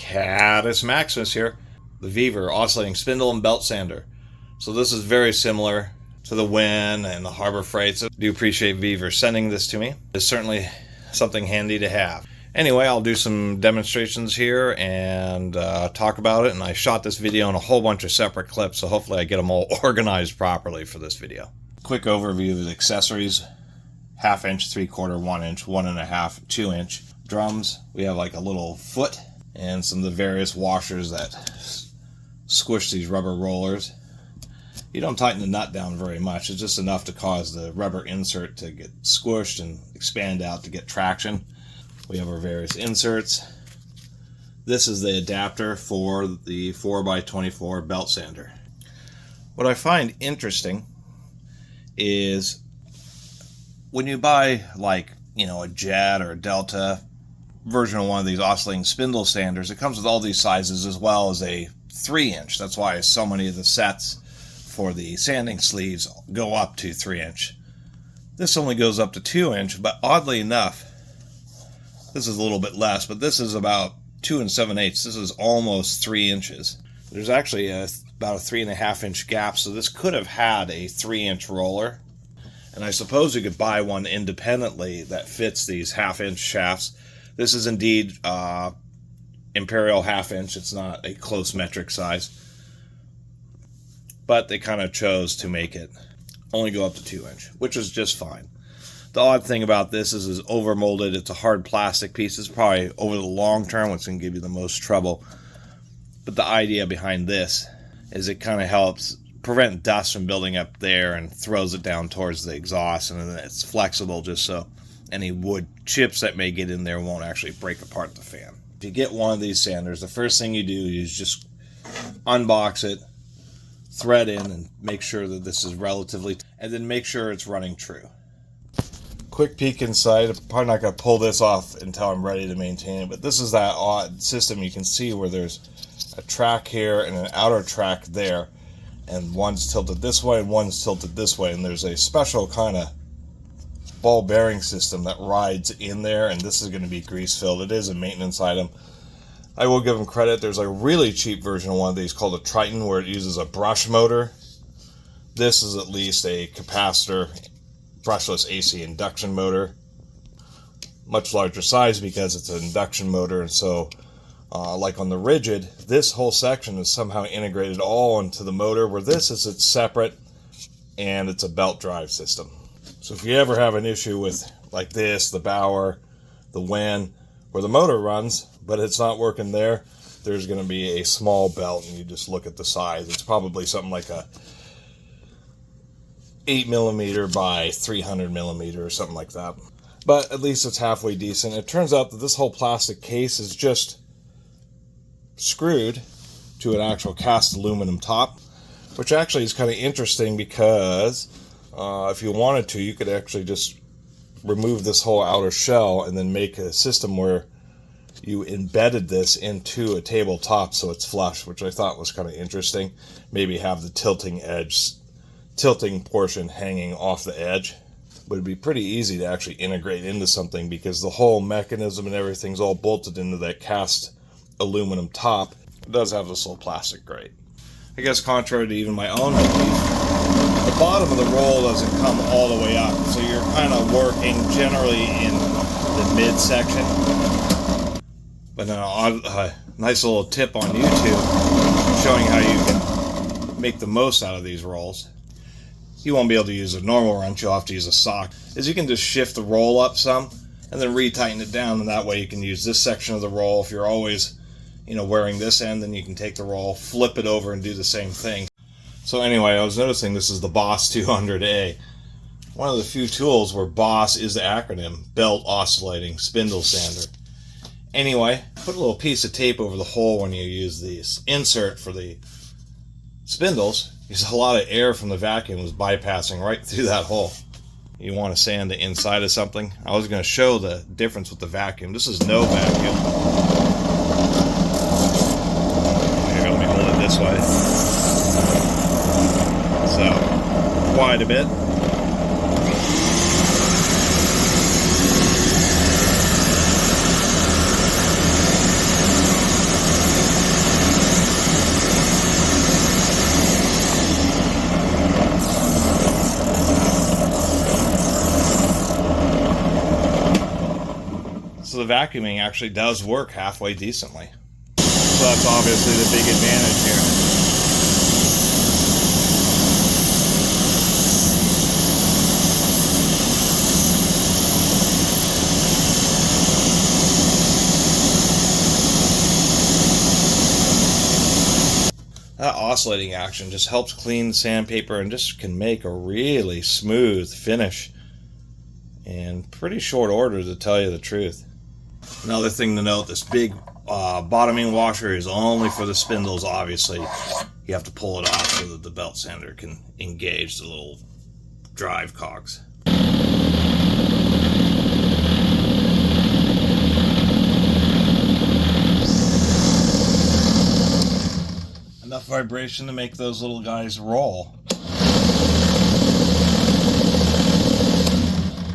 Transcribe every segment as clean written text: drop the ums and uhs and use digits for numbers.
Catus Maximus here, the Vevor Oscillating Spindle and Belt Sander. So this is very similar to the Win and the Harbor Freight, so I do appreciate Vevor sending this to me. It's certainly something handy to have. Anyway, I'll do some demonstrations here and talk about it, and I shot this video in a whole bunch of separate clips, so hopefully I get them all organized properly for this video. Quick overview of the accessories: 1/2 inch, 3/4, 1 inch, 1.5, 2 inch. Drums, we have like a little foot and some of the various washers that squish these rubber rollers. You don't tighten the nut down very much, it's just enough to cause the rubber insert to get squished and expand out to get traction. We have our various inserts. This is the adapter for the 4x24 belt sander. What I find interesting is when you buy, like, a Jet or a Delta version of one of these oscillating spindle sanders, it comes with all these sizes as well as a 3 inch. That's why so many of the sets for the sanding sleeves go up to 3 inch. This only goes up to 2 inch, but oddly enough, this is a little bit less, but this is about 2 7/8. This is almost 3 inches. There's actually about a 3.5 inch gap, so this could have had a 3 inch roller. And I suppose you could buy one independently that fits these 1/2 inch shafts. This is indeed Imperial 1/2 inch. It's not a close metric size. But they kind of chose to make it only go up to 2 inch, which is just fine. The odd thing about this is it's overmolded. It's a hard plastic piece. It's probably over the long term what's going to give you the most trouble. But the idea behind this is it kind of helps prevent dust from building up there and throws it down towards the exhaust, and then it's flexible just so any wood chips that may get in there won't actually break apart the fan. If you get one of these sanders, the first thing you do is just unbox it, thread in, and make sure that this is relatively, and then make sure it's running true. Quick peek inside. I'm probably not going to pull this off until I'm ready to maintain it, but this is that odd system. You can see where there's a track here and an outer track there, and one's tilted this way and one's tilted this way, and there's a special kind of ball bearing system that rides in there, and this is going to be grease filled. It is a maintenance item. I will give them credit. There's a really cheap version of one of these called a Triton where it uses a brush motor. This is at least a capacitor, brushless AC induction motor. Much larger size because it's an induction motor, and so like on the rigid, this whole section is somehow integrated all into the motor, where this is it's separate and it's a belt drive system. So if you ever have an issue with like this, the Bauer, the Win, where the motor runs but it's not working there, there's going to be a small belt, and you just look at the size. It's probably something like a 8mm by 300mm or something like that. But at least it's halfway decent. It turns out that this whole plastic case is just screwed to an actual cast aluminum top, which actually is kind of interesting because if you wanted to, you could actually just remove this whole outer shell and then make a system where you embedded this into a tabletop so it's flush, which I thought was kind of interesting. Maybe have the tilting portion hanging off the edge. But it'd be pretty easy to actually integrate into something because the whole mechanism and everything's all bolted into that cast aluminum top. It does have this little plastic grate. I guess contrary to even my own belief, the bottom of the roll doesn't come all the way up, so you're kind of working generally in the midsection. But a nice little tip on YouTube showing how you can make the most out of these rolls. You won't be able to use a normal wrench, you'll have to use a sock, is you can just shift the roll up some and then retighten it down, and that way you can use this section of the roll. If you're always wearing this end, then you can take the roll, flip it over, and do the same thing. So anyway, I was noticing this is the Boss 200A. One of the few tools where Boss is the acronym, Belt Oscillating Spindle Sander. Anyway, put a little piece of tape over the hole when you use this insert for the spindles, because a lot of air from the vacuum is bypassing right through that hole. You want to sand the inside of something. I was going to show the difference with the vacuum. This is no vacuum. Here, let me hold it this way. So, quite a bit. vacuuming actually does work halfway decently. So that's obviously the big advantage here. That oscillating action just helps clean sandpaper and just can make a really smooth finish in pretty short order, to tell you the truth. Another thing to note, this big bottoming washer is only for the spindles. Obviously you have to pull it off so that the belt sander can engage the little drive cogs. Enough vibration to make those little guys roll.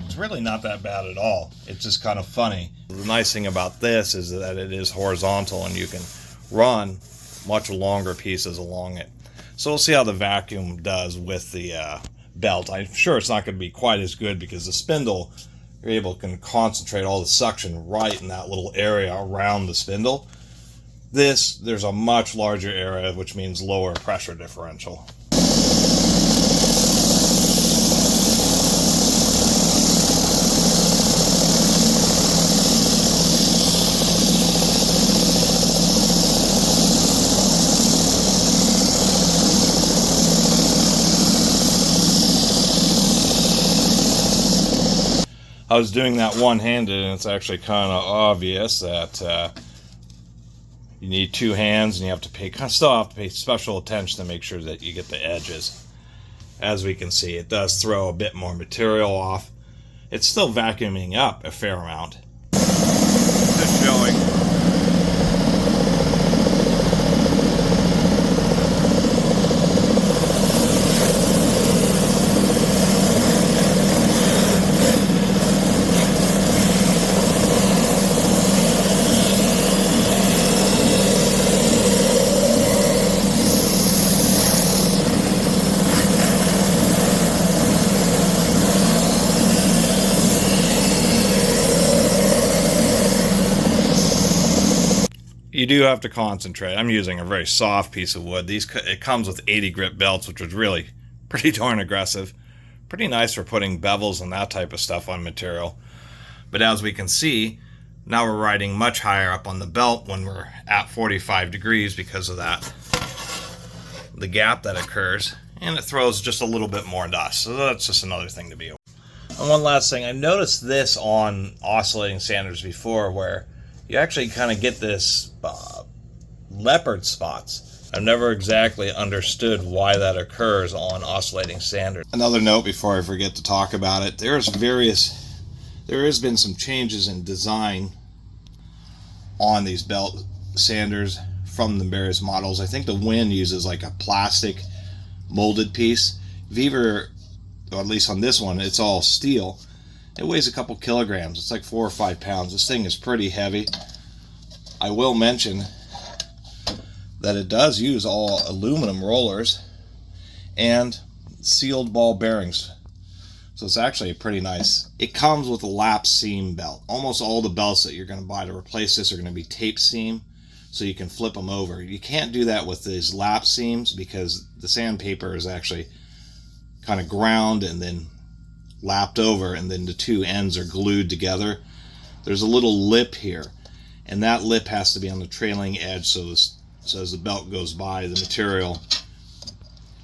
It's really not that bad at all. It's just kind of funny. The nice thing about this is that it is horizontal and you can run much longer pieces along it. So we'll see how the vacuum does with the belt. I'm sure it's not going to be quite as good because the spindle, you're able to concentrate all the suction right in that little area around the spindle. This, there's a much larger area, which means lower pressure differential. I was doing that one-handed, and it's actually kind of obvious that you need two hands, and you have to still have to pay special attention to make sure that you get the edges. As we can see, it does throw a bit more material off. It's still vacuuming up a fair amount. Just showing. You do have to concentrate. I'm using a very soft piece of wood. It comes with 80 grit belts, which was really pretty darn aggressive. Pretty nice for putting bevels and that type of stuff on material. But as we can see, now we're riding much higher up on the belt when we're at 45 degrees because of that, the gap that occurs, and it throws just a little bit more dust. So that's just another thing to be aware of. And one last thing, I noticed this on oscillating sanders before, where you actually kind of get this leopard spots. I've never exactly understood why that occurs on oscillating sanders. Another note before I forget to talk about it, there has been some changes in design on these belt sanders from the various models. I think the Win uses like a plastic molded piece. Vevor, or at least on this one, it's all steel. It weighs a couple kilograms. It's like 4 or 5 pounds. This thing is pretty heavy. I will mention that it does use all aluminum rollers and sealed ball bearings. So it's actually pretty nice. It comes with a lap seam belt. Almost all the belts that you're going to buy to replace this are going to be tape seam, so you can flip them over. You can't do that with these lap seams because the sandpaper is actually kind of ground and then lapped over, and then the two ends are glued together. There's a little lip here, and that lip has to be on the trailing edge, so as the belt goes by, the material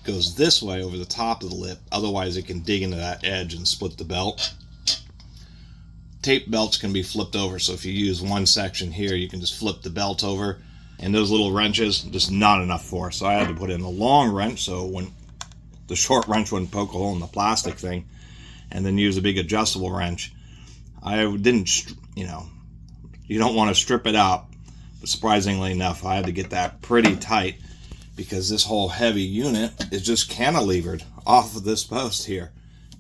goes this way over the top of the lip, otherwise it can dig into that edge and split the belt. Tape belts can be flipped over, so if you use one section here, you can just flip the belt over, and those little wrenches, just not enough force, so I had to put in a long wrench so when the short wrench wouldn't poke a hole in the plastic thing, and then use a big adjustable wrench. I didn't, you don't want to strip it out, but surprisingly enough, I had to get that pretty tight because this whole heavy unit is just cantilevered off of this post here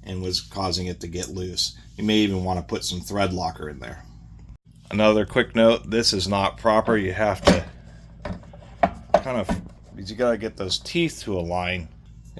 and was causing it to get loose. You may even want to put some thread locker in there. Another quick note, this is not proper. You have to you got to get those teeth to align.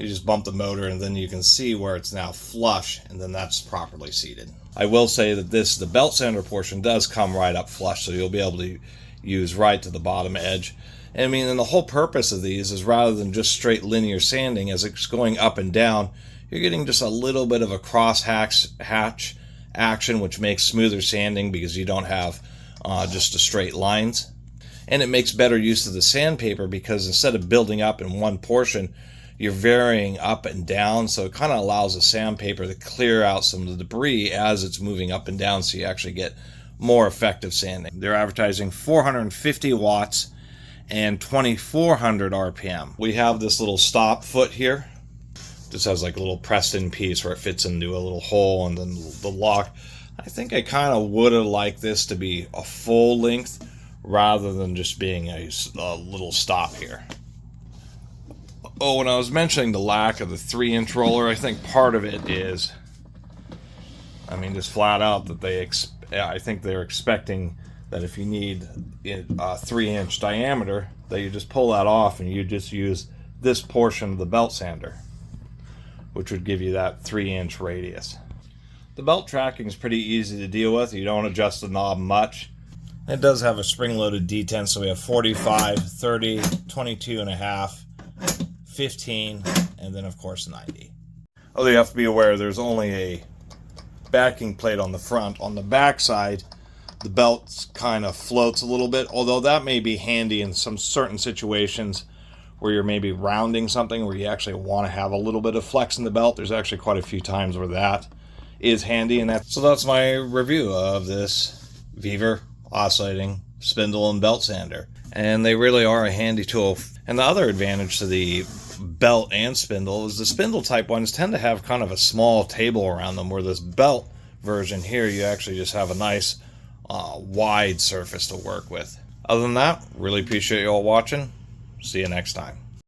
You just bump the motor and then you can see where it's now flush, and then that's properly seated. I will say that the belt sander portion does come right up flush, so you'll be able to use right to the bottom edge. And I mean, and the whole purpose of these is rather than just straight linear sanding, as it's going up and down, you're getting just a little bit of a cross hatch action, which makes smoother sanding because you don't have just a straight lines. And it makes better use of the sandpaper because instead of building up in one portion, you're varying up and down, so it kind of allows the sandpaper to clear out some of the debris as it's moving up and down, so you actually get more effective sanding. They're advertising 450 watts and 2400 RPM. We have this little stop foot here. This has like a little pressed-in piece where it fits into a little hole, and then the lock. I think I kind of would have liked this to be a full length rather than just being a little stop here. Oh, when I was mentioning the lack of the 3-inch roller, I think part of it is, I mean, just flat out that I think they're expecting that if you need a 3-inch diameter, that you just pull that off and you just use this portion of the belt sander, which would give you that 3-inch radius. The belt tracking is pretty easy to deal with. You don't adjust the knob much. It does have a spring-loaded detent, so we have 45, 30, 22 and a half, 15, and then of course 90. Oh, you have to be aware there's only a backing plate on the front. On the back side, the belt kind of floats a little bit, although that may be handy in some certain situations where you're maybe rounding something where you actually want to have a little bit of flex in the belt. There's actually quite a few times where that is handy, and that's my review of this Vevor oscillating spindle and belt sander. And they really are a handy tool. And the other advantage to the belt and spindle is the spindle type ones tend to have kind of a small table around them, where this belt version here, you actually just have a nice wide surface to work with. Other than that, really appreciate you all watching. See you next time.